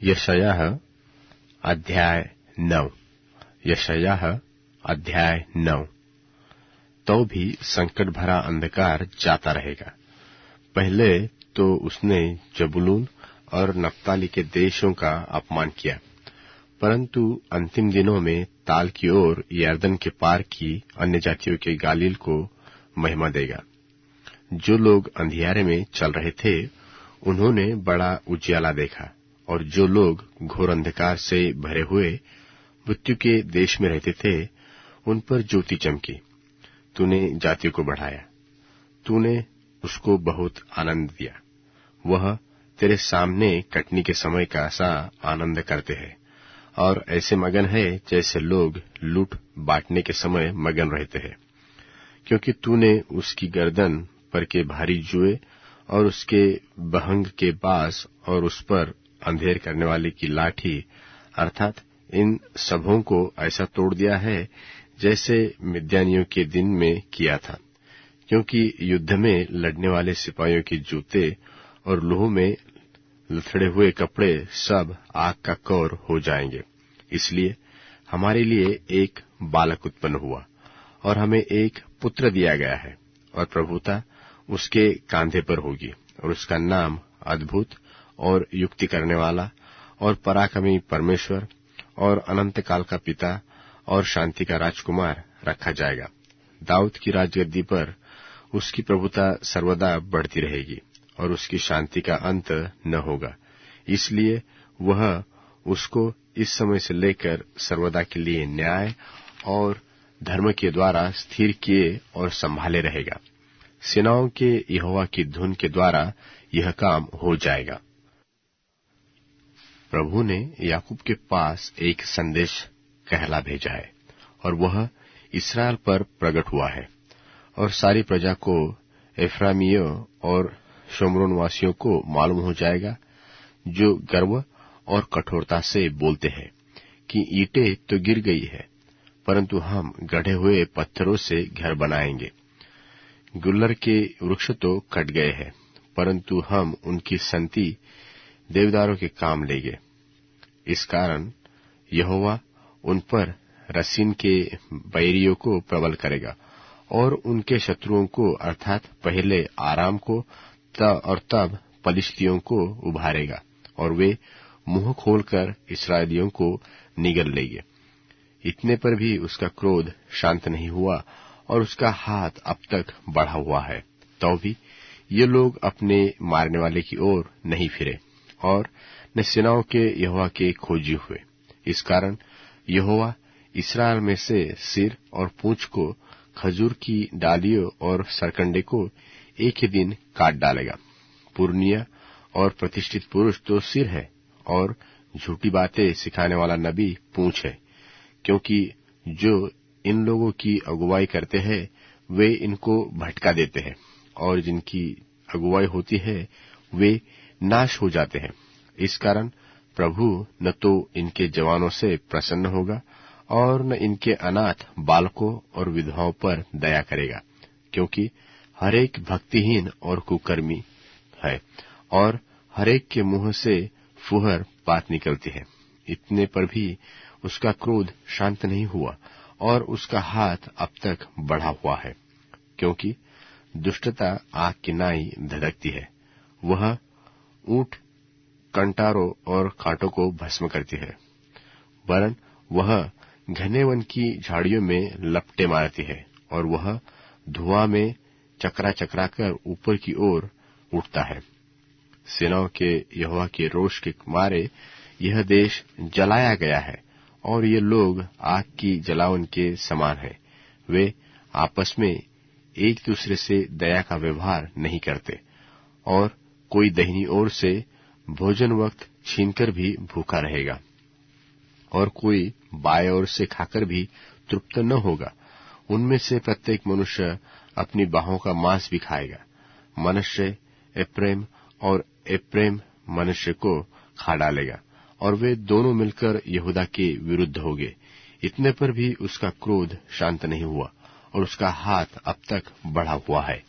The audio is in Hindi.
यशायाह अध्याय 9। यशायाह अध्याय 9। तो भी संकट भरा अंधकार जाता रहेगा। पहले तो उसने जबूलून और नप्ताली के देशों का अपमान किया, परंतु अंतिम दिनों में ताल की ओर यरदन के पार की अन्य जातियों के गालील को महिमा देगा। जो लोग अंधियारे में चल रहे थे उन्होंने बड़ा उजियाला देखा, और जो लोग घोर अंधकार से भरे हुए मृत्यु के देश में रहते थे उन पर ज्योति चमकी। तूने जातियों को बढ़ाया, तूने उसको बहुत आनंद दिया। वह तेरे सामने कटनी के समय का सा आनंद करते हैं, और ऐसे मगन है जैसे लोग लूट बांटने के समय मगन रहते हैं। क्योंकि तूने उसकी गर्दन पर के भारी जुए और उसके बहंग के बास और उस पर अंधेर करने वाले की लाठी अर्थात इन सबों को ऐसा तोड़ दिया है जैसे मिद्यानियों के दिन में किया था। क्योंकि युद्ध में लड़ने वाले सिपाहियों के जूते और लूह में लथड़े हुए कपड़े सब आग का कौर हो जाएंगे। इसलिए हमारे लिए एक बालक उत्पन्न हुआ, और हमें एक पुत्र दिया गया है, और प्रभुता उसके कांधे पर होगी, और उसका नाम अद्भुत और युक्ति करने वाला और पराक्रमी परमेश्वर और अनंत काल का पिता और शांति का राजकुमार रखा जाएगा। दाऊद की राजगद्दी पर उसकी प्रभुता सर्वदा बढ़ती रहेगी, और उसकी शांति का अंत न होगा। इसलिए वह उसको इस समय से लेकर सर्वदा के लिए न्याय और धर्म के द्वारा स्थिर किए और संभाले रहेगा। सेनाओं के यहोवा की धुन के द्वारा यह काम हो जाएगा। प्रभु ने याकूब के पास एक संदेश कहला भेजा है, और वह इस्राएल पर प्रकट हुआ है, और सारी प्रजा को, एफ्रामियों और शोमरोन वासियों को मालूम हो जाएगा, जो गर्व और कठोरता से बोलते हैं कि ईंटें तो गिर गई है, परंतु हम गढ़े हुए पत्थरों से घर बनाएंगे। गुल्लर के वृक्ष तो कट गए हैं, परंतु हम उनकी संति देवदारों के काम लेंगे। इस कारण यहोवा उन पर रसीन के बैरियों को प्रबल करेगा, और उनके शत्रुओं को अर्थात पहले आराम को और तब पलिश्तियों को उभारेगा, और वे मुंह खोलकर इस्राएलियों को निगल लेंगे। इतने पर भी उसका क्रोध शांत नहीं हुआ, और उसका हाथ अब तक बढ़ा हुआ है। तो भी ये लोग अपने मारने वाले की ओर नहीं फिरे, और न सेनाओं के यहोवा के खोजी हुए। इस कारण यहोवा इस्राएल में से सिर और पूंछ को, खजूर की डालियों और सरकंडे को एक ही दिन काट डालेगा। पुरनिया और प्रतिष्ठित पुरुष तो सिर है, और झूठी बातें सिखाने वाला नबी पूंछ है। क्योंकि जो इन लोगों की अगुवाई करते हैं वे इनको भटका देते हैं, और जिनकी अगुवाई होती है वे नाश हो जाते हैं। इस कारण प्रभु न तो इनके जवानों से प्रसन्न होगा, और न इनके अनाथ बालकों और विधवाओं पर दया करेगा। क्योंकि हरेक भक्तिहीन और कुकर्मी है, और हरेक के मुंह से फुहर बात निकलती है। इतने पर भी उसका क्रोध शांत नहीं हुआ, और उसका हाथ अब तक बढ़ा हुआ है। क्योंकि दुष्टता आग की नाई धधकती है, वह ऊंट कंटारों और कांटों को भस्म करती है, वरन वह घने वन की झाड़ियों में लपटे मारती है, और वह धुआं में चकरा चकरा कर ऊपर की ओर उठता है। सेनाओं के यहोवा के रोष के मारे यह देश जलाया गया है, और ये लोग आग की जलावन के समान है। वे आपस में एक दूसरे से दया का व्यवहार नहीं करते, और कोई दाहिनी ओर से भोजन वक्त छीनकर भी भूखा रहेगा, और कोई बाएं ओर से खाकर भी तृप्त न होगा। उनमें से प्रत्येक मनुष्य अपनी बाहों का मांस भी खाएगा। मनुष्य एप्रैम और एप्रैम मनुष्य को खा डालेगा, और वे दोनों मिलकर यहूदा के विरुद्ध होंगे। इतने पर भी उसका क्रोध शांत नहीं हुआ, और उसका हाथ अब तक बढ़ा हुआ है।